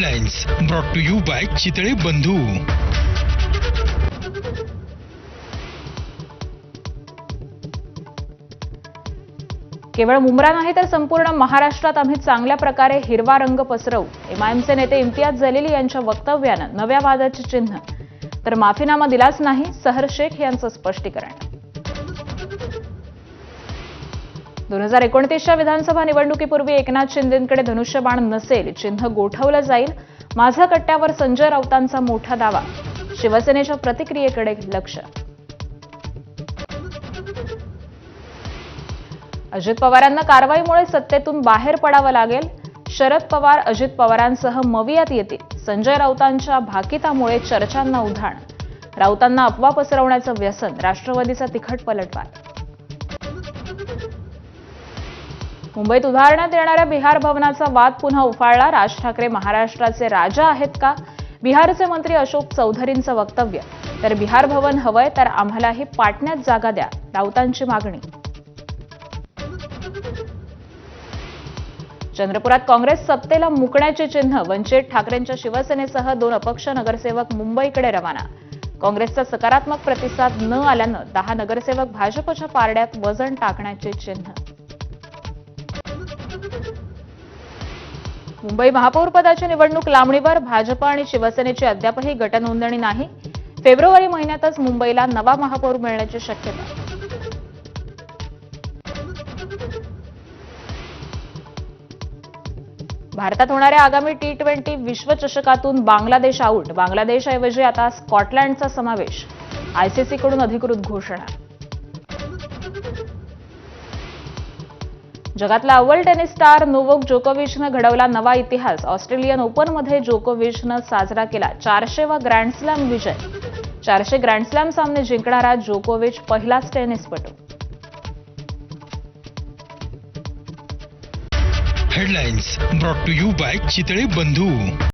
Headlines brought to you by Chitale Bandhu. केवळ मुंब्रा नाही तर संपूर्ण महाराष्ट्रात आम्ही चांगल्या प्रकारे हिरवा रंग पसरवू. एमआयएमचे नेते इम्तियाज जलील यांच्या वक्तव्यानं नव्या वादाचे चिन्ह. तर माफीनामा दिलाच नाही, सहर शेख यांचं स्पष्टीकरण. 2029च्या विधानसभा निवडणुकीपूर्वी एकनाथ शिंदेंकडे धनुष्यबाण नसेल, चिन्ह गोठवलं जाईल. माझा कट्ट्यावर संजय राऊतांचा मोठा दावा. शिवसेनेच्या प्रतिक्रियेकडे लक्ष. अजित पवारांना कारवाईमुळे सत्तेतून बाहेर पडावं लागेल. शरद पवार अजित पवारांसह मवियात येतील. संजय राऊतांच्या भाकितामुळे चर्चांना उधाण. राऊतांना अफवा पसरवण्याचं व्यसन. राष्ट्रवादीचा तिखट पलटवार. मुंबईत उभारण्यात येणाऱ्या बिहार भवनाचा वाद पुन्हा उफाळला. राज ठाकरे महाराष्ट्राचे राजा आहेत का? बिहारचे मंत्री अशोक चौधरींचं वक्तव्य. तर बिहार भवन हवंय तर आम्हालाही पाटण्यात जागा द्या, राऊतांची मागणी. चंद्रपुरात काँग्रेस सत्तेला मुकण्याचे चिन्ह. वंचित ठाकरेंच्या शिवसेनेसह 2 अपक्ष नगरसेवक मुंबईकडे रवाना. काँग्रेसचा सकारात्मक प्रतिसाद न आल्यानं 10 नगरसेवक भाजपच्या पारड्यात वजन टाकण्याचे चिन्ह. मुंबई महापौरपदाची निवडणूक लांबणीवर. भाजप आणि शिवसेनेची अद्यापही गटनोंदणी नाही. फेब्रुवारी महिन्यातच मुंबईला नवा महापौर मिळण्याची शक्यता. भारतात होणाऱ्या आगामी T20 विश्वचषकातून बांगलादेश आऊट. बांगलादेशऐवजी आता स्कॉटलंडचा समावेश. आयसीसीकडून अधिकृत घोषणा. जगातला अव्वल टेनिस स्टार नोव्हाक जोकोविचनं घडवला नवा इतिहास. ऑस्ट्रेलियन ओपनमध्ये जोकोविचनं साजरा केला 400वा ग्रँडस्लॅम विजय. 400 ग्रँडस्लॅम सामने जिंकणारा जोकोविच पहिलाच टेनिसपटू. Headlines brought to you by Chitale बंधू.